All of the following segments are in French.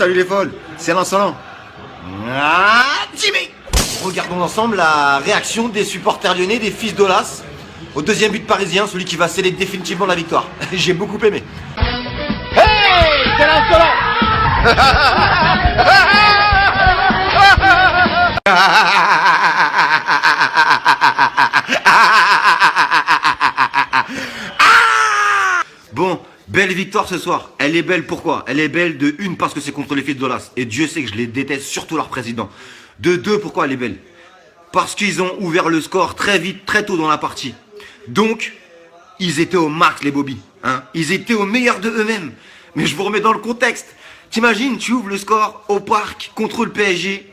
salut les folles, c'est l'insolent. Ah, Jimmy. Regardons ensemble la réaction des supporters lyonnais, des fils d'Olas, au deuxième but parisien, celui qui va sceller définitivement la victoire. J'ai beaucoup aimé. Hey, c'est l'insolent. Bon, belle victoire ce soir. Elle est belle pourquoi? Elle est belle de une parce que c'est contre les fils d'Olas. Et Dieu sait que je les déteste, surtout leur président. De deux, pourquoi elle est belle? Parce qu'ils ont ouvert le score très vite, très tôt dans la partie. Donc, ils étaient au max les Bobby. Hein, ils étaient au meilleur de eux-mêmes. Mais je vous remets dans le contexte. T'imagines, tu ouvres le score au parc contre le PSG.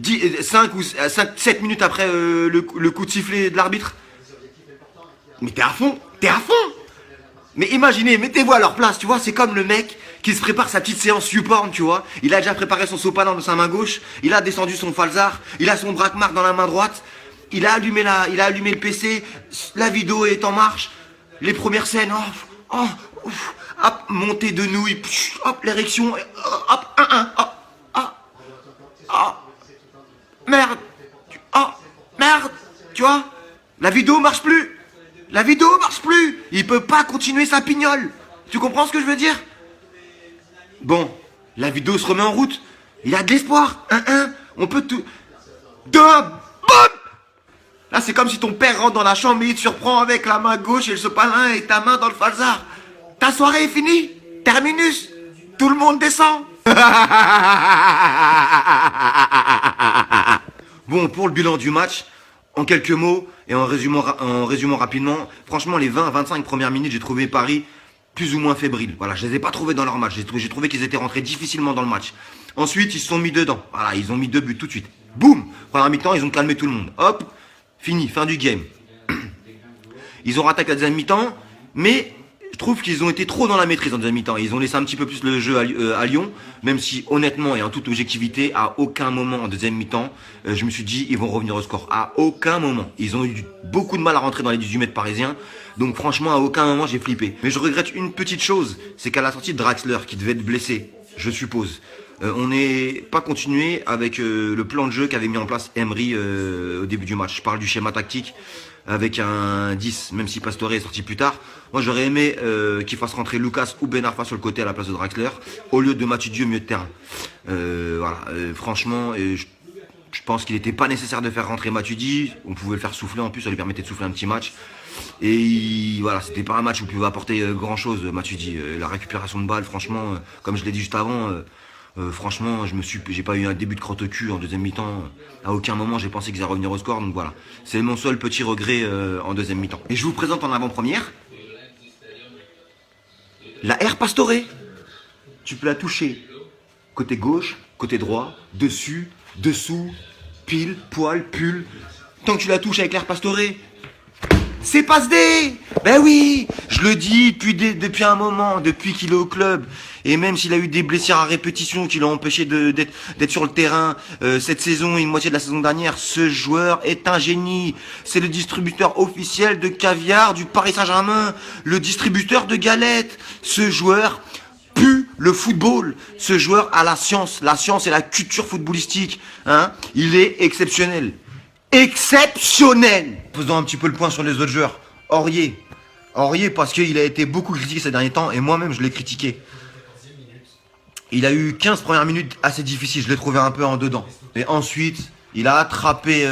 7 minutes après le coup de sifflet de l'arbitre. Mais t'es à fond, t'es à fond. Mais imaginez, mettez-vous à leur place, tu vois, c'est comme le mec qui se prépare sa petite séance YouPorn, tu vois. Il a déjà préparé son sopalin dans sa main gauche, il a descendu son falzar, il a son braquemar dans la main droite, il a allumé le PC, la vidéo est en marche, les premières scènes, hop, montée de nouilles, hop, l'érection, hop, merde, merde, tu vois, la vidéo marche plus. La vidéo marche plus. Il peut pas continuer sa pignole. Tu comprends ce que je veux dire? Bon, la vidéo se remet en route. Il a de l'espoir. On peut tout... Boum. Là, c'est comme si ton père rentre dans la chambre et il te surprend avec la main gauche et le sopalin et ta main dans le falzar. Ta soirée est finie. Terminus. Tout le monde descend. Bon, pour le bilan du match, en quelques mots et en résumant rapidement, franchement, les 20-25 premières minutes, j'ai trouvé Paris plus ou moins fébrile. Voilà, je les ai pas trouvés dans leur match. J'ai trouvé qu'ils étaient rentrés difficilement dans le match. Ensuite, ils se sont mis dedans. Voilà, ils ont mis 2 buts tout de suite. Boum! Première mi-temps, ils ont calmé tout le monde. Hop, fini, fin du game. Ils ont rattaqué la deuxième mi-temps, mais je trouve qu'ils ont été trop dans la maîtrise en deuxième mi-temps. Ils ont laissé un petit peu plus le jeu à Lyon, même si honnêtement et en toute objectivité, à aucun moment en deuxième mi-temps, je me suis dit ils vont revenir au score. À aucun moment. Ils ont eu beaucoup de mal à rentrer dans les 18 mètres parisiens. Donc franchement, à aucun moment j'ai flippé. Mais je regrette une petite chose, c'est qu'à la sortie de Draxler, qui devait être blessé, je suppose, on n'est pas continué avec le plan de jeu qu'avait mis en place Emery au début du match. Je parle du schéma tactique avec un 10, même si Pastore est sorti plus tard. Moi j'aurais aimé qu'il fasse rentrer Lucas ou Ben Arfa sur le côté à la place de Draxler, au lieu de Matuidi au milieu de terrain. Franchement, je pense qu'il n'était pas nécessaire de faire rentrer Matuidi. On pouvait le faire souffler en plus, ça lui permettait de souffler un petit match. Et voilà, c'était pas un match où il pouvait apporter grand chose, Matuidi. La récupération de balles, franchement, comme je l'ai dit juste avant, franchement, j'ai pas eu un début de crotte au cul en deuxième mi-temps. À aucun moment j'ai pensé qu'ils allaient revenir au score. Donc voilà, c'est mon seul petit regret en deuxième mi-temps. Et je vous présente en avant-première la Air Pastore. Tu peux la toucher côté gauche, côté droit, dessus, dessous, pile, poil, pull. Tant que tu la touches avec l'Air Pastore, c'est passe D. Ben oui, je le dis depuis un moment, depuis qu'il est au club. Et même s'il a eu des blessures à répétition qui l'ont empêché d'être sur le terrain cette saison et une moitié de la saison dernière, ce joueur est un génie. C'est le distributeur officiel de caviar du Paris Saint-Germain, le distributeur de galettes. Ce joueur pue le football. Ce joueur a la science et la culture footballistique. Hein, il est exceptionnel. Exceptionnel. Faisons un petit peu le point sur les autres joueurs. Aurier parce qu'il a été beaucoup critiqué ces derniers temps et moi-même je l'ai critiqué. Il a eu 15 premières minutes assez difficiles, je l'ai trouvé un peu en dedans. Et ensuite, il a attrapé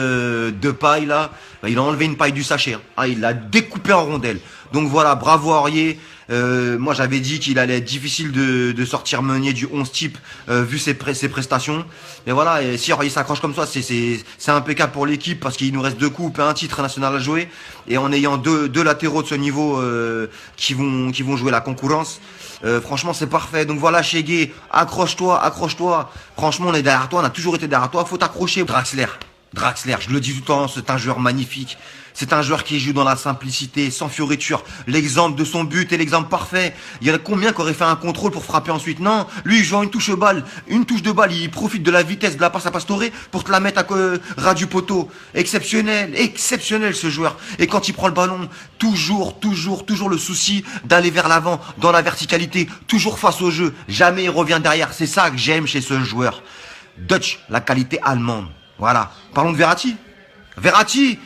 deux pailles là, il a enlevé une paille du sachet. Il l'a découpé en rondelles. Donc voilà, bravo Aurier. Moi j'avais dit qu'il allait être difficile de sortir Meunier du 11 type vu ses prestations. Mais voilà, et si Aurier s'accroche comme ça, c'est impeccable pour l'équipe parce qu'il nous reste 2 coupes et un titre national à jouer. Et en ayant deux latéraux de ce niveau qui vont jouer la concurrence, franchement c'est parfait. Donc voilà Chegué, accroche-toi. Franchement on est derrière toi, on a toujours été derrière toi, faut t'accrocher. Draxler, Draxler, je le dis tout le temps, c'est un joueur magnifique. C'est un joueur qui joue dans la simplicité, sans fioriture. L'exemple de son but est l'exemple parfait. Il y en a combien qui auraient fait un contrôle pour frapper ensuite? Non, lui il joue en une touche de balle. Une touche de balle, il profite de la vitesse de la passe à Pastore pour te la mettre à ras du poteau. Exceptionnel, exceptionnel ce joueur. Et quand il prend le ballon, toujours le souci d'aller vers l'avant, dans la verticalité, toujours face au jeu. Jamais il revient derrière. C'est ça que j'aime chez ce joueur. Dutch, la qualité allemande. Voilà. Parlons de Verratti. Verratti,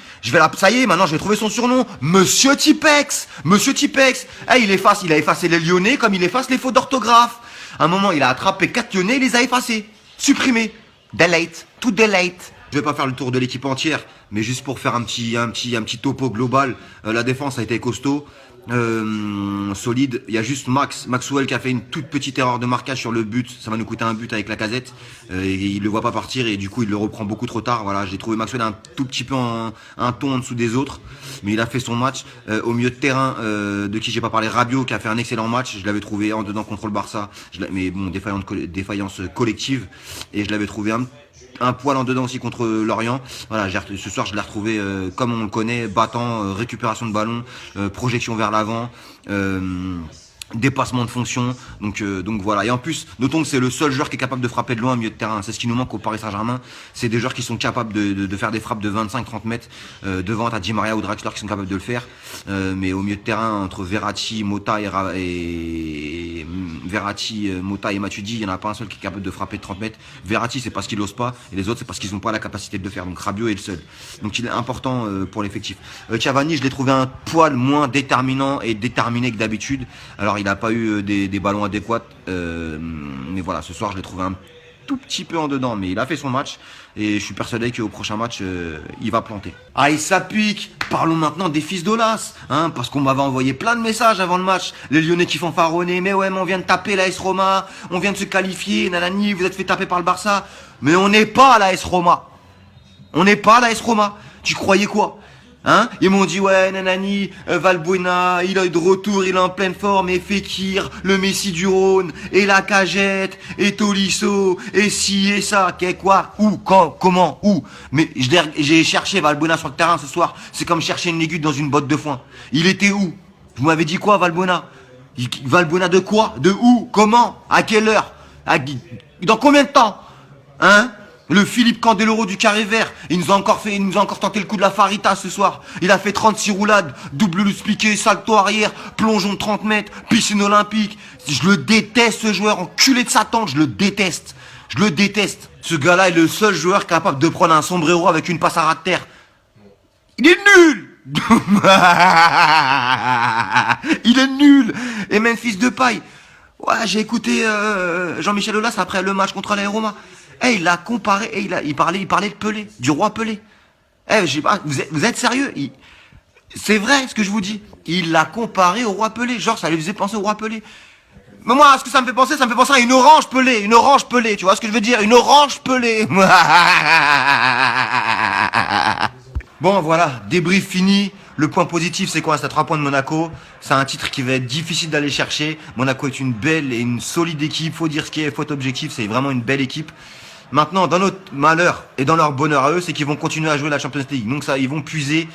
ça y est, maintenant je vais trouver son surnom. Monsieur Tipex. Monsieur Tipex. Hey, il a effacé les Lyonnais comme il efface les fautes d'orthographe. À un moment, il a attrapé 4 Lyonnais, il les a effacés. Supprimés. Delete. Tout delete. Je vais pas faire le tour de l'équipe entière, mais juste pour faire un petit topo global. La défense a été costaud. Solide. Il y a juste Maxwell qui a fait une toute petite erreur de marquage sur le but. Ça va nous coûter un but avec Lacazette. Et il le voit pas partir et du coup il le reprend beaucoup trop tard. Voilà, j'ai trouvé Maxwell un tout petit peu un ton en dessous des autres, mais il a fait son match. Au milieu de terrain, de qui j'ai pas parlé, Rabiot qui a fait un excellent match. Je l'avais trouvé en dedans contre le Barça, mais bon, défaillance collective, et je l'avais trouvé un poil en dedans aussi contre Lorient. Voilà, ce soir je l'ai retrouvé comme on le connaît, battant, récupération de ballon, projection vers l'avant, dépassement de fonction. Donc voilà. Et en plus, notons que c'est le seul joueur qui est capable de frapper de loin au milieu de terrain. C'est ce qui nous manque au Paris Saint-Germain. C'est des joueurs qui sont capables de faire des frappes de 25-30 mètres devant à Di Maria ou Draxler qui sont capables de le faire. Mais au milieu de terrain, entre Verratti, Mota et Matuidi, il n'y en a pas un seul qui est capable de frapper de 30 mètres. Verratti, c'est parce qu'il n'ose pas, et les autres, c'est parce qu'ils n'ont pas la capacité de le faire. Donc Rabiot est le seul. Donc il est important pour l'effectif. Cavani, je l'ai trouvé un poil moins déterminant et déterminé que d'habitude. Alors il n'a pas eu des ballons adéquats, mais voilà, ce soir je l'ai trouvé un tout petit peu en dedans, mais il a fait son match et je suis persuadé qu'au prochain match il va planter. Ah, et ça pique. Parlons maintenant des fils d'Olas, hein, parce qu'on m'avait envoyé plein de messages avant le match, les Lyonnais qui font fanfaronner, mais ouais, mais on vient de taper l'AS Roma, on vient de se qualifier, nanani, vous êtes fait taper par le Barça, mais on n'est pas à l'AS Roma, on n'est pas à l'AS Roma. Tu croyais quoi? Hein? Ils m'ont dit ouais nanani, Valbuena, il est de retour, il est en pleine forme, et Fekir, le Messi du Rhône, et la Cagette, et Tolisso, et ci et ça, qu'est quoi, où, quand, comment, où. Mais j'ai cherché Valbuena sur le terrain ce soir, c'est comme chercher une aiguille dans une botte de foin. Il était où? Vous m'avez dit quoi Valbuena? Valbuena de quoi? De où? Comment? À quelle heure? Dans combien de temps? Hein? Le Philippe Candeloro du carré vert, il nous a encore tenté le coup de la Farita ce soir. Il a fait 36 roulades, double loose piqué, salto arrière, plongeon de 30 mètres, piscine olympique. Je le déteste ce joueur, enculé de sa tante, je le déteste. Je le déteste. Ce gars-là est le seul joueur capable de prendre un sombrero avec une passe à ras de terre. Il est nul. Il est nul. Et Memphis Depay. Ouais, j'ai écouté Jean-Michel Aulas après le match contre la Roma. Il a comparé, il parlait de Pelé, du roi Pelé. Vous êtes sérieux? C'est vrai ce que je vous dis. Il l'a comparé au roi Pelé. Genre, ça lui faisait penser au roi Pelé. Mais moi, ce que ça me fait penser à une orange Pelé. Tu vois ce que je veux dire? Une orange Pelé. Bon, voilà, débrief fini. Le point positif, c'est quoi? C'est à 3 points de Monaco. C'est un titre qui va être difficile d'aller chercher. Monaco est une belle et une solide équipe. Faut dire ce qui est, faut être objectif. C'est vraiment une belle équipe. Maintenant, dans notre malheur et dans leur bonheur à eux, c'est qu'ils vont continuer à jouer la Champions League. Donc ça, ils vont puiser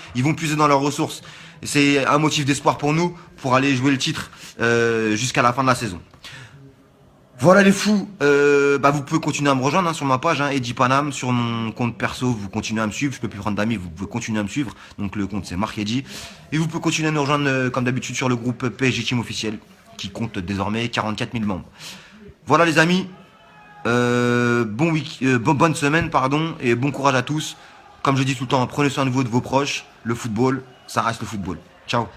dans leurs ressources. C'est un motif d'espoir pour nous, pour aller jouer le titre jusqu'à la fin de la saison. Voilà les fous, vous pouvez continuer à me rejoindre sur ma page, Eddie Panam, sur mon compte perso, vous continuez à me suivre, je peux plus prendre d'amis, vous pouvez continuer à me suivre, donc le compte c'est Marc Eddy, et vous pouvez continuer à nous rejoindre comme d'habitude sur le groupe PSG Team officiel, qui compte désormais 44 000 membres. Voilà les amis, bonne semaine, et bon courage à tous. Comme je dis tout le temps, prenez soin de vous et de vos proches, le football, ça reste le football. Ciao.